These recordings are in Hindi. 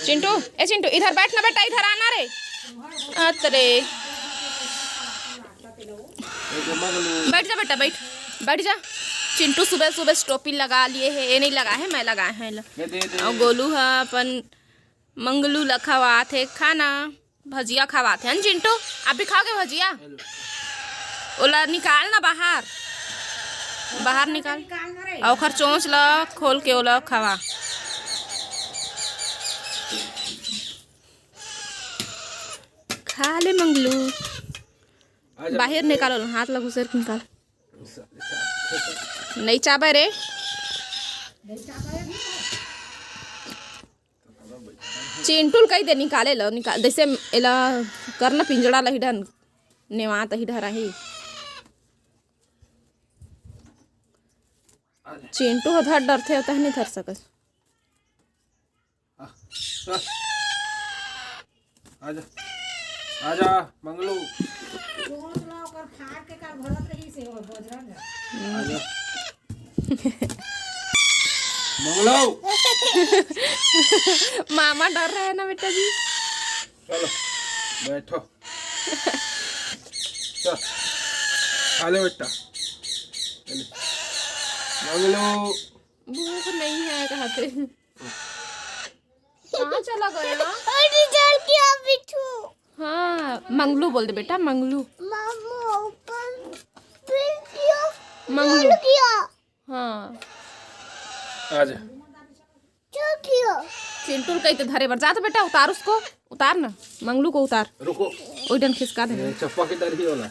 चिंटू, ए चिंटू इधर बैठ ना बेटा, इधर आना रे। अतरे बैठ जा बेटा, बैठ बैठ जा। चिंटू सुबह सुबह टोपी लगा लिए है, ये नहीं लगा है, मैं लगाए हैं। और गोलू है अपन मंगलू लखवा थे खाना, भजिया खवाते हैं चिंटू। आप भी खाओगे भजिया? ओला निकाल ना बाहर, बाहर निकाल और खर चोंच ला खोल के ओला खवा। खा ले मंगलू, बाहर निकालो, हाथ लग उसे निकाल। नहीं चाबे रे, चिंटू कही दे निकाले लो, निकाल जैसे एला करना पिंजड़ा ला हिडन नेवा तही ढरा ही। चिंटू हो धर डर थे होता है, नहीं धर सकत। आजा आजा मंगलू, मंगलू मामा डर रहा है ना बेटा जी। चलो बैठो, चल खा ले बेटा। मंगलू भूख नहीं है कहते, कहाँ चला गया? हाँ मंगलू बोल दे बेटा, मंगलू मंगलू। हाँ आजा। चिंटू कही तो धरे बर जा तो बेटा, उतार उसको, उतार ना मंगलू को उतार। रुको, ओडन खिसका दे। चप्पा के डर ही होला,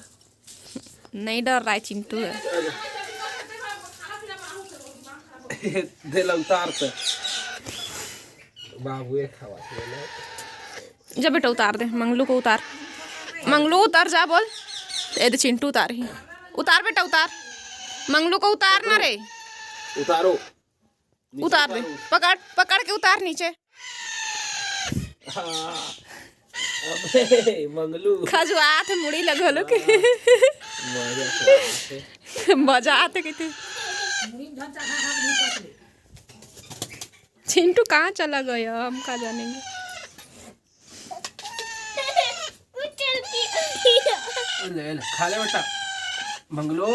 नहीं डर रहा है चिंटू है। दे ला उतार पे बाबू ये खवा जा बेटा उतार दे, मंगलू को उतार, मंगलू उतार जा बोल। ये चिंटू उतार ही, उतार बेटा उतार, मंगलू को उतार ना रे, उतारो, उतार दे, पकड़ पकड़ के उतार नीचे। अबे मंगलू खजुआत मुड़ी लगलो के मजा आते कहते। चिंटू कहाँ चला गया, हम कहाँ जानेंगे। ले ले खा ले बेटा, मंगलू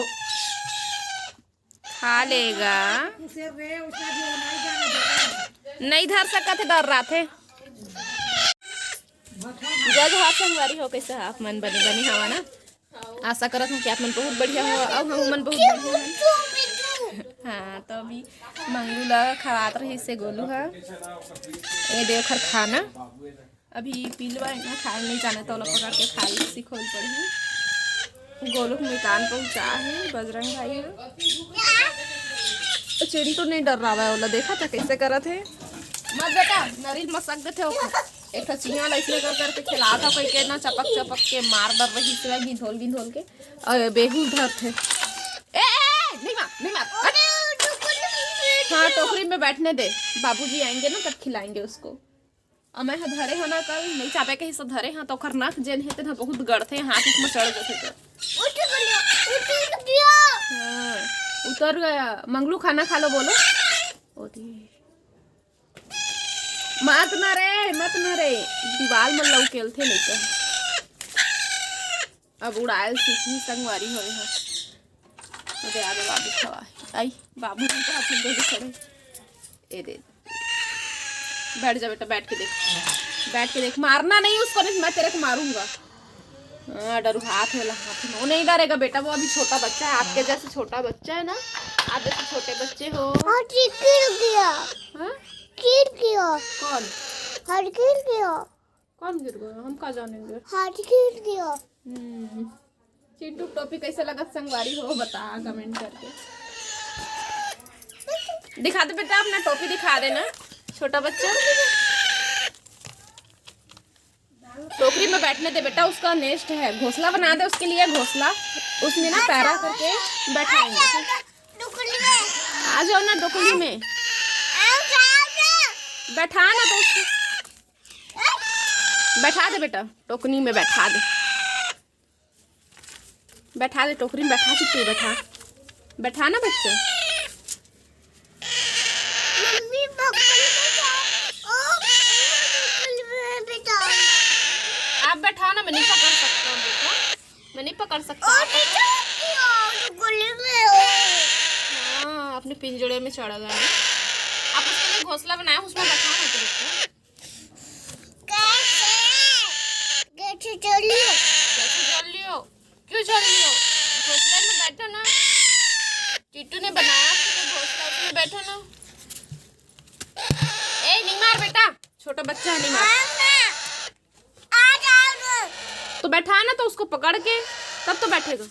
खा लेगा, नहीं धर सका थे, डर रहा थे। जज हाथ संगवारी हो कैसे आप मन बने बनी हवा ना। आशा करत हूँ कि आप मन बहुत बढ़िया हो और हम मन बहुत बढ़िया है। हाँ तो अभी मंगलू ला खवात रही से गोलू है, ये देखकर खाना अभी पीलवा ना, खाए नहीं जाना तो पकड़ के खा ली, सिखोल पड़ी। गोलू को मैदान पहुँचा है बजरंग भाई है। चिंटू नहीं डर रहा है, ओला देखा था कैसे करा थे। मत बेटा नरील मसक देते हो, एक चिंया ऐसे कर करके खिला था कोई के ना, चपक चपक के मार डर रही से गिंधोल के और बेहू धर थे। ए नहीं मार नहीं मार। हाँ टोकरी में बैठने दे, बाबूजी आएंगे ना तब खिलाएंगे उसको। और मैं धरे हो ना कल नहीं चापे के हिस्सा धरे हाँ तो कर नख जेन हेते ना बहुत गड़थे, हाथ इसमें चढ़ गए थे। हाँ उतर गया। मंगलू खाना खा लो बोलो। मत न रे दीवाल में लौ केल थे नहीं तो अब उड़ायल सीखी संगवारी हो रही है। तो आगे बाबू खवा आई, बाबू जी का हाथ दे खड़े। ए दे बैठ जा बेटा, बैठ के देख, बैठ के देख, मारना नहीं उसको, नहीं मैं तेरे को मारूंगा। हाँ डरू हाथ वाला, हाथ में वो नहीं डरेगा बेटा, वो अभी छोटा बच्चा है, आपके जैसे छोटा बच्चा है ना, आप जैसे छोटे बच्चे हो। कौन गिर गया, हम कहाँ जानेंगे। चिंटू टोपी कैसे लगा संगवारी हो बता कमेंट करके। दिखा दे बेटा अपना टोपी, दिखा देना छोटा बच्चा। टोकरी में बैठने दे बेटा, उसका नेस्ट है, घोंसला बना दे उसके लिए, घोंसला उसमें ना पैरा करके बैठाएंगे। आ जाओ ना टोकरी में बैठा ना, तो उसको बैठा दे बेटा, टोकरी में बैठा दे, बैठा दे टोकरी में बैठा, तू बैठा, बैठा ना बच्चा। ना, मैं नहीं पकड़ सकता हूँ बेटा, मैं नहीं पकड़ सकता। हाँ, अपने पिंजड़े में चढ़ गए। आप उसके लिए घोंसला बनाया, उसमें बैठा है तो बेटा। कैसे चल लियो? क्यों चल लियो? घोंसले में बैठो ना, टीटू ने बनाया आपके घोंसला, उसमें बैठो ना। ए नहीं मार बेटा, छोटा बच्चा है, नहीं मार। तो बैठा है ना, तो उसको पकड़ के तब तो बैठेगा।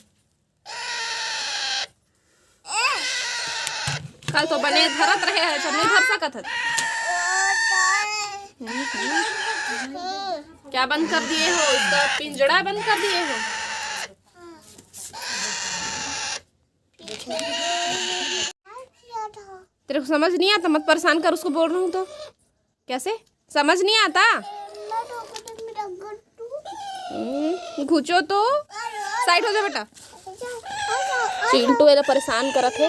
कल तो बने धरत रहे है, जब नहीं धर सकत है। क्या बंद कर दिए हो? इसका पिंजड़ा बंद कर दिए हो? तेरे को समझ नहीं आता? मत परेशान कर, उसको बोल रहा हूँ तो। कैसे समझ नहीं आता? घुचो तो साइड हो जा बेटा। चिंटू ये परेशान करत है,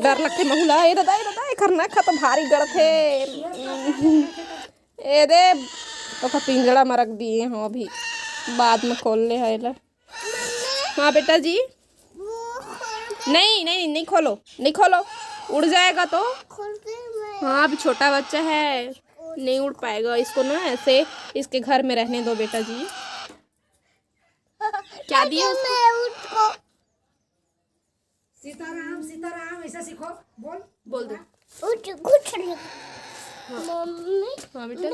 डर लगते महूला। ये दादा करना खा तो भारी गड़त है। ए दे तो पिंजड़ा में रख दिए हो, अभी बाद में खोल ले है। हाँ बेटा जी, नहीं खोलो, नहीं खोलो, उड़ जाएगा तो। हाँ अभी छोटा बच्चा है, नहीं उड़ पाएगा। इसको ना ऐसे इसके घर में रहने दो बेटा जी। क्या दिए उसको? सीताराम सीताराम ऐसा सीखो, बोल दो। मम्मी हाँ बेटा,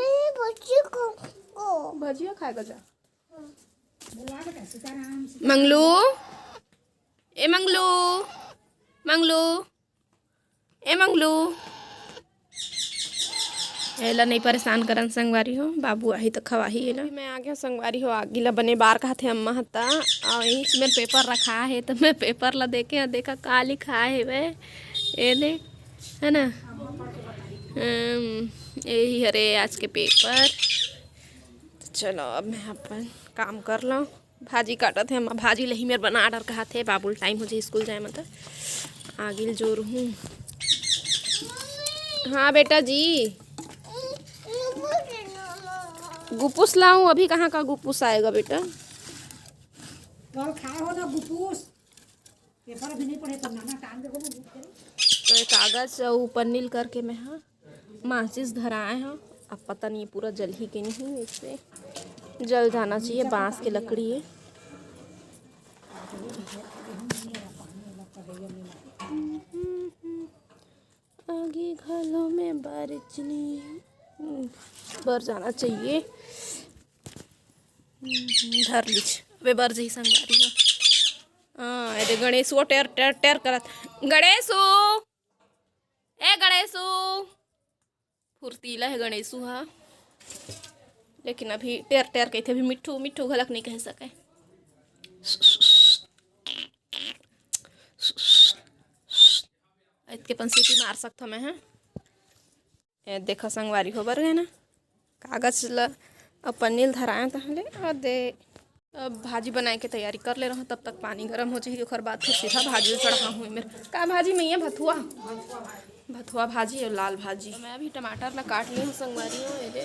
भजिया खाएगा जा। बुला बेटा सीताराम। मंगलू, ए मंगलू, मंगलू, ए मंगलू। एला नहीं परेशान करन संगवारी हो, बाबू आई तो खवाही एला। मैं आ गया संगवारी हो, आगी ला बने बार कहा थे अम्मा हता। और इसमें पेपर रखा है, तो मैं पेपर ला देखे देखा का लिखा है वे, ये देख है ना। यही हरे आज के पेपर। तो चलो अब मैं अपन काम कर लो। भाजी काटा थे अम्मा, भाजी लही मेरे बना डर कहा थे, बाबुल टाइम हो जाए स्कूल जाए मतलब। आगे जोर हूँ। हाँ बेटा जी, गुपूस लाऊं? अभी कहाँ का गुपूस आएगा बेटा? कल खाए हो ना गुपूस, पेपर भी नहीं पढ़े तो नाना टाइम देखो ना। तो एक कागज ऊपर नील करके मैं हाँ माचिस धराए हैं। अब पता नहीं पूरा जल ही के नहीं, इससे जल जाना चाहिए, बांस की लकड़ी है। आगे घलों में बारिशनी बर जाना चाहिए। धर लीच वे बर जही संगवारी हो। हाँ अरे गणेशो टेर टेर टेर करत। गणेशो, ए गणेशो, फुर्तीला है गणेशु हा, लेकिन अभी टेर टेर कहते, अभी मिट्ठू मिट्ठू घलक नहीं कह सके। इसके पंसीटी मार सकता मैं। हाँ ए देखा संगवारी हो बर गए ना, कागज ला अब पनीर धराए तहले। और दे अब भाजी बनाए के तैयारी कर ले रहा, तब तक पानी गर्म हो जाएगी, और बाद फिर सीधा भाजी चढ़ा हुई मेरे। का भाजी में ये भथुआ भथुआ भाजी और लाल भाजी। मैं अभी टमाटर ला काट ली हूँ संगवारी हो, ये दे।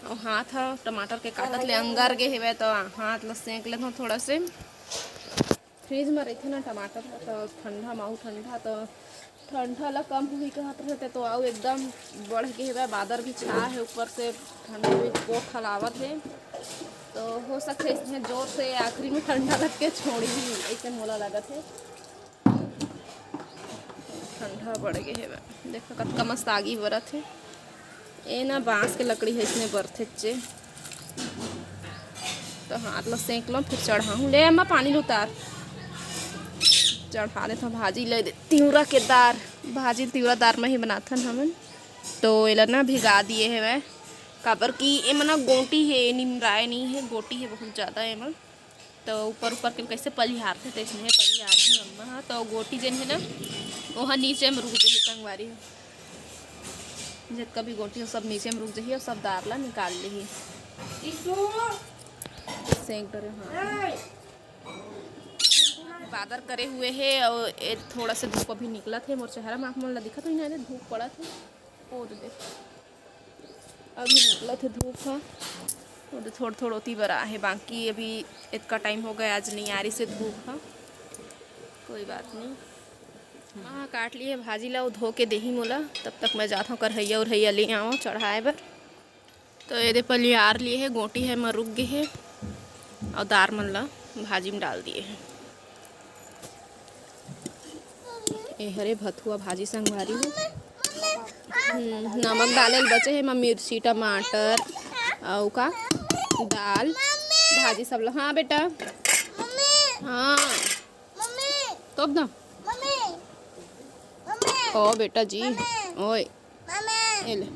और हाथ हा टमाटर के काटत ले अंगार गे हेवे, तो हाथ ला सेंक ले थोड़ा से। फ्रिज में रहते ना टमाटर तो ठंडा माहू ठंडा, तो ठंडा ला कम हुई कहत रहते, तो आओ एकदम बढ़ के हेवे। बादर भी छा है ऊपर से, ठंडा भी पोट हलावत है, तो हो सकता है इसमें जोर से आखिरी में ठंडा लग के छोड़ी भी ऐसे मोला लगत है। ठंडा बढ़ गए है, देखो कतका मस्त आगी बरत है। ये ना बांस के लकड़ी है, इसमें बरथे चे। तो हाथ ला सेंक लो, फिर चढ़ाऊँ। ले अम्मा पानी लो उतार, चढ़ा देता भाजी। ले दे तिवरा के दार, भाजी तिवरा दार में ही बनाथन हमन। तो एला ना भिगा दिए है वह, काबर की एमन ना गोटी है, निमराय नहीं है, गोटी है बहुत ज़्यादा एमन। तो ऊपर ऊपर के कैसे पलिहार थे, इसमें पलिहार थी अम्मा। हाँ तो गोटी जन है ना वहाँ नीचे में रुक जाइए संगवारी हो, जितना भी गोटी हो सब नीचे में रुक जाइए, और सब दार ला निकाल ली सेंक डरे। हाँ बादर करे हुए है, और थोड़ा सा धूप अभी निकला थे, मोर चेहरा में आँख दिखा तो नहीं धूप पड़ा थे, ओ देख अभी निकला थे धूप। हाँ वो थोड़ा थोड़ा होती बरा है, बाकी अभी इतना टाइम हो गया आज नहीं आ रही से धूप। हाँ कोई बात नहीं। हाँ काट लिए भाजी ला, वो धो के देही मोला, तब तक मैं जाता हूँ करहैया उरहैया ले आओ चढ़ाए बर। तो ये पलियार लिए है, गोटी है मैं रुक गए है और दार मन ला भाजी में डाल दिए हैं। ये हरे भथुआ भाजी संगवारी हूँ। नमक डाले बचे है मैं, मिर्ची टमाटर और का दाल भाजी सब ला। हाँ बेटा हाँ तो ना ओ बेटा जी ओए ले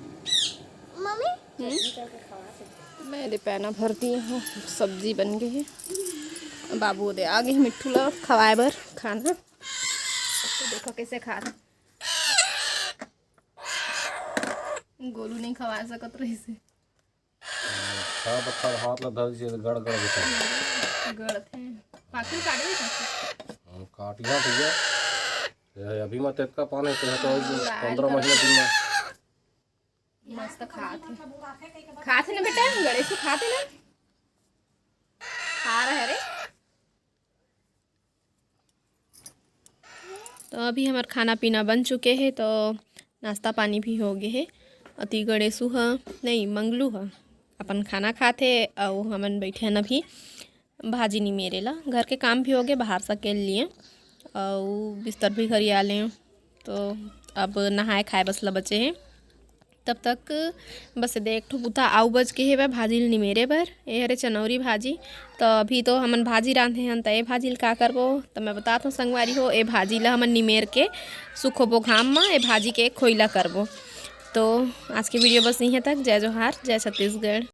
मैंने पैना भर दिए हूँ, सब्जी बन गई है। बाबू दे आगे मिट्ठू ला खवाए बर खाना। तो देखो कैसे खा रहा, गोलू नहीं खवा सकत रही से हाथ ला धर से गड़ गड़ गड़त है पाखिर काटे नहीं काटिया भैया अभी मत इतना पानी तो 15 महीने दिन में मस्त खाते ना बेटा, गणेश को खाते ना, खा रहे रे। तो अभी हमार खाना पीना बन चुके हैं, तो नाश्ता पानी भी हो गए है। अति गणेशु ह नहीं मंगलू ह अपन खाना खाते और हमन बैठे हैं अभी भाजी नहीं मेरे ला। घर के काम भी हो गए बाहर सकेल लिए और बिस्तर भी खरिया लें, तो अब नहाए खाए बस ला बचे हैं। तब तक बस देख ठो बुता आउ बज के है वह भाजी नहीं मेरे बर। ये हरे चनौरी भाजी, तो अभी तो हमन भाजी रांधे हैं, तो ये भाजी का करबो तो मैं बताता हूँ संगवारी हो। ये भाजी ला हमन निमेर के सुखोबो घाम में, ये भाजी के खोइला करबो। तो आज की वीडियो बस यहीं तक। जय जोहार, जय छत्तीसगढ़।